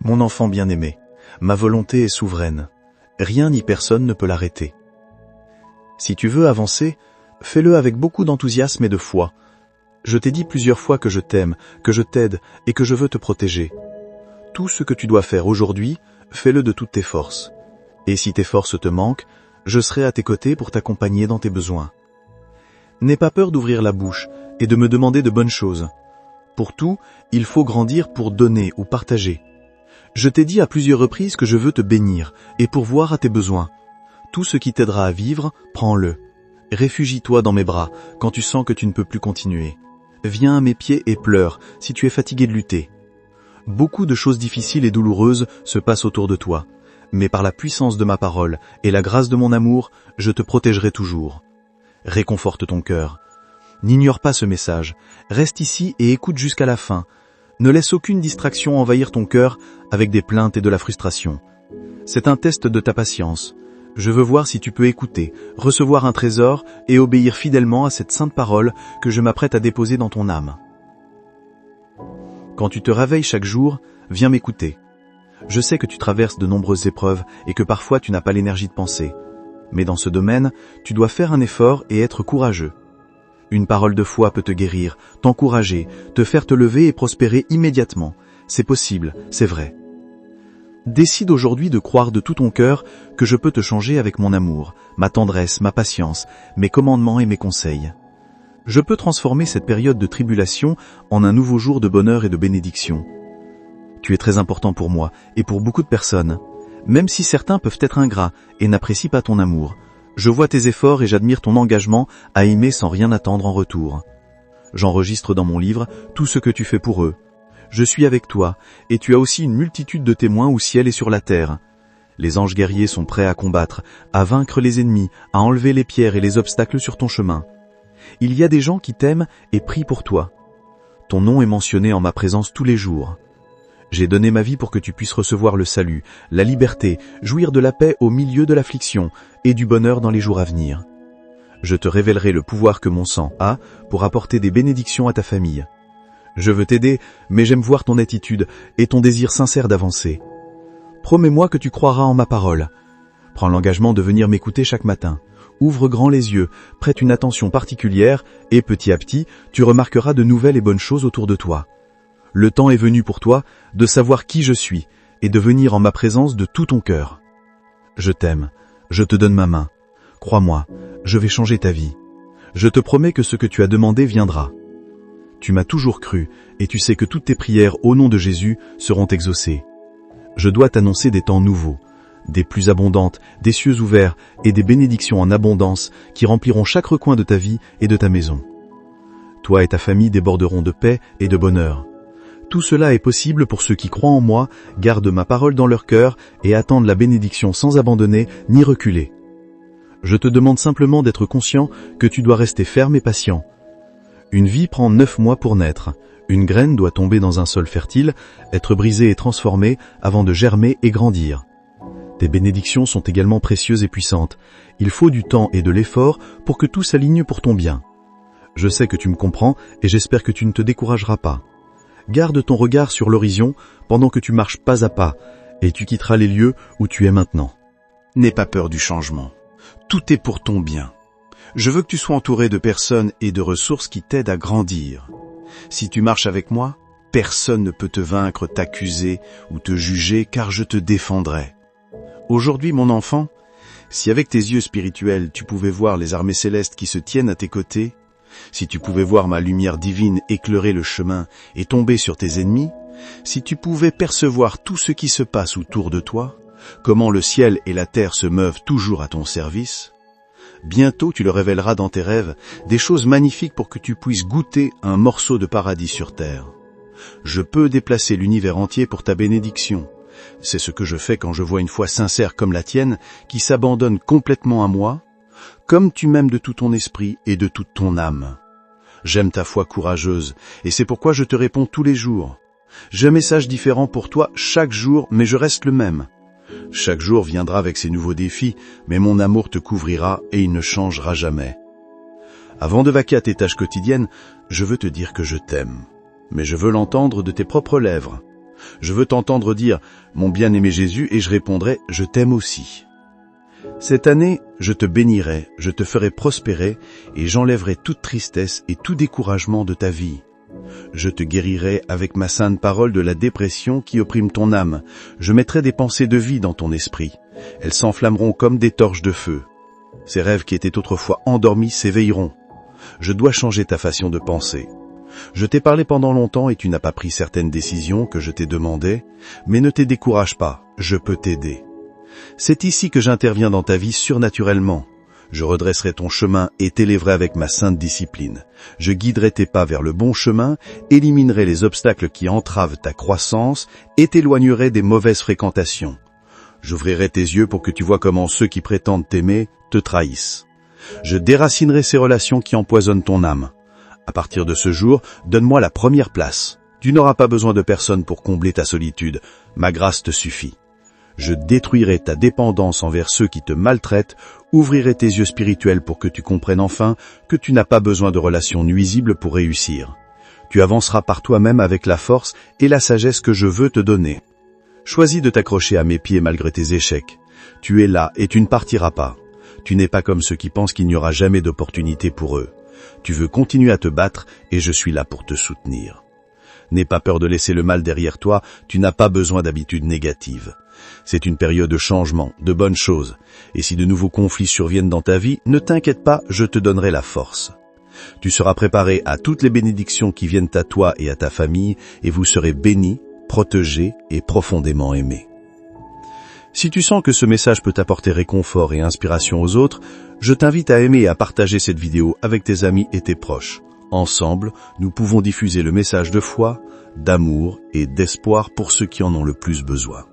Mon enfant bien-aimé, ma volonté est souveraine. Rien ni personne ne peut l'arrêter. Si tu veux avancer, fais-le avec beaucoup d'enthousiasme et de foi. Je t'ai dit plusieurs fois que je t'aime, que je t'aide et que je veux te protéger. Tout ce que tu dois faire aujourd'hui, fais-le de toutes tes forces. Et si tes forces te manquent, je serai à tes côtés pour t'accompagner dans tes besoins. N'aie pas peur d'ouvrir la bouche et de me demander de bonnes choses. Pour tout, il faut grandir pour donner ou partager. Je t'ai dit à plusieurs reprises que je veux te bénir et pourvoir à tes besoins. Tout ce qui t'aidera à vivre, prends-le. Réfugie-toi dans mes bras quand tu sens que tu ne peux plus continuer. Viens à mes pieds et pleure si tu es fatigué de lutter. Beaucoup de choses difficiles et douloureuses se passent autour de toi, mais par la puissance de ma parole et la grâce de mon amour, je te protégerai toujours. Réconforte ton cœur. N'ignore pas ce message. Reste ici et écoute jusqu'à la fin. Ne laisse aucune distraction envahir ton cœur avec des plaintes et de la frustration. C'est un test de ta patience. Je veux voir si tu peux écouter, recevoir un trésor et obéir fidèlement à cette sainte parole que je m'apprête à déposer dans ton âme. Quand tu te réveilles chaque jour, viens m'écouter. Je sais que tu traverses de nombreuses épreuves et que parfois tu n'as pas l'énergie de penser. Mais dans ce domaine, tu dois faire un effort et être courageux. Une parole de foi peut te guérir, t'encourager, te faire te lever et prospérer immédiatement. C'est possible, c'est vrai. Décide aujourd'hui de croire de tout ton cœur que je peux te changer avec mon amour, ma tendresse, ma patience, mes commandements et mes conseils. Je peux transformer cette période de tribulation en un nouveau jour de bonheur et de bénédiction. Tu es très important pour moi et pour beaucoup de personnes. Même si certains peuvent être ingrats et n'apprécient pas ton amour, je vois tes efforts et j'admire ton engagement à aimer sans rien attendre en retour. J'enregistre dans mon livre tout ce que tu fais pour eux. Je suis avec toi, et tu as aussi une multitude de témoins au ciel et sur la terre. Les anges guerriers sont prêts à combattre, à vaincre les ennemis, à enlever les pierres et les obstacles sur ton chemin. Il y a des gens qui t'aiment et prient pour toi. Ton nom est mentionné en ma présence tous les jours. J'ai donné ma vie pour que tu puisses recevoir le salut, la liberté, jouir de la paix au milieu de l'affliction et du bonheur dans les jours à venir. Je te révélerai le pouvoir que mon sang a pour apporter des bénédictions à ta famille. Je veux t'aider, mais j'aime voir ton attitude et ton désir sincère d'avancer. Promets-moi que tu croiras en ma parole. Prends l'engagement de venir m'écouter chaque matin. Ouvre grand les yeux, prête une attention particulière et petit à petit, tu remarqueras de nouvelles et bonnes choses autour de toi. Le temps est venu pour toi de savoir qui je suis et de venir en ma présence de tout ton cœur. Je t'aime, je te donne ma main. Crois-moi, je vais changer ta vie. Je te promets que ce que tu as demandé viendra. Tu m'as toujours cru, et tu sais que toutes tes prières au nom de Jésus seront exaucées. Je dois t'annoncer des temps nouveaux, des pluies abondantes, des cieux ouverts et des bénédictions en abondance qui rempliront chaque recoin de ta vie et de ta maison. Toi et ta famille déborderont de paix et de bonheur. Tout cela est possible pour ceux qui croient en moi, gardent ma parole dans leur cœur et attendent la bénédiction sans abandonner ni reculer. Je te demande simplement d'être conscient que tu dois rester ferme et patient. Une vie prend 9 mois pour naître. Une graine doit tomber dans un sol fertile, être brisée et transformée avant de germer et grandir. Tes bénédictions sont également précieuses et puissantes. Il faut du temps et de l'effort pour que tout s'aligne pour ton bien. Je sais que tu me comprends et j'espère que tu ne te décourageras pas. Garde ton regard sur l'horizon pendant que tu marches pas à pas et tu quitteras les lieux où tu es maintenant. N'aie pas peur du changement. Tout est pour ton bien. Je veux que tu sois entouré de personnes et de ressources qui t'aident à grandir. Si tu marches avec moi, personne ne peut te vaincre, t'accuser ou te juger car je te défendrai. Aujourd'hui, mon enfant, si avec tes yeux spirituels tu pouvais voir les armées célestes qui se tiennent à tes côtés, si tu pouvais voir ma lumière divine éclairer le chemin et tomber sur tes ennemis, si tu pouvais percevoir tout ce qui se passe autour de toi, comment le ciel et la terre se meuvent toujours à ton service, bientôt tu le révéleras dans tes rêves des choses magnifiques pour que tu puisses goûter un morceau de paradis sur terre. Je peux déplacer l'univers entier pour ta bénédiction. C'est ce que je fais quand je vois une foi sincère comme la tienne qui s'abandonne complètement à moi, comme tu m'aimes de tout ton esprit et de toute ton âme. J'aime ta foi courageuse et c'est pourquoi je te réponds tous les jours. J'ai un message différent pour toi chaque jour, mais je reste le même. Chaque jour viendra avec ses nouveaux défis, mais mon amour te couvrira et il ne changera jamais. Avant de vaquer à tes tâches quotidiennes, je veux te dire que je t'aime. Mais je veux l'entendre de tes propres lèvres. Je veux t'entendre dire « Mon bien-aimé Jésus » et je répondrai « Je t'aime aussi ». Cette année, je te bénirai, je te ferai prospérer et j'enlèverai toute tristesse et tout découragement de ta vie. Je te guérirai avec ma sainte parole de la dépression qui opprime ton âme. Je mettrai des pensées de vie dans ton esprit. Elles s'enflammeront comme des torches de feu. Ces rêves qui étaient autrefois endormis s'éveilleront. Je dois changer ta façon de penser. Je t'ai parlé pendant longtemps et tu n'as pas pris certaines décisions que je t'ai demandées, mais ne te décourage pas, je peux t'aider. C'est ici que j'interviens dans ta vie surnaturellement. Je redresserai ton chemin et t'élèverai avec ma sainte discipline. Je guiderai tes pas vers le bon chemin, éliminerai les obstacles qui entravent ta croissance et t'éloignerai des mauvaises fréquentations. J'ouvrirai tes yeux pour que tu vois comment ceux qui prétendent t'aimer te trahissent. Je déracinerai ces relations qui empoisonnent ton âme. À partir de ce jour, donne-moi la première place. Tu n'auras pas besoin de personne pour combler ta solitude. Ma grâce te suffit. Je détruirai ta dépendance envers ceux qui te maltraitent, ouvrirai tes yeux spirituels pour que tu comprennes enfin que tu n'as pas besoin de relations nuisibles pour réussir. Tu avanceras par toi-même avec la force et la sagesse que je veux te donner. Choisis de t'accrocher à mes pieds malgré tes échecs. Tu es là et tu ne partiras pas. Tu n'es pas comme ceux qui pensent qu'il n'y aura jamais d'opportunité pour eux. Tu veux continuer à te battre et je suis là pour te soutenir. N'aie pas peur de laisser le mal derrière toi, tu n'as pas besoin d'habitudes négatives. C'est une période de changement, de bonnes choses. Et si de nouveaux conflits surviennent dans ta vie, ne t'inquiète pas, je te donnerai la force. Tu seras préparé à toutes les bénédictions qui viennent à toi et à ta famille, et vous serez bénis, protégés et profondément aimés. Si tu sens que ce message peut apporter réconfort et inspiration aux autres, je t'invite à aimer et à partager cette vidéo avec tes amis et tes proches. Ensemble, nous pouvons diffuser le message de foi, d'amour et d'espoir pour ceux qui en ont le plus besoin.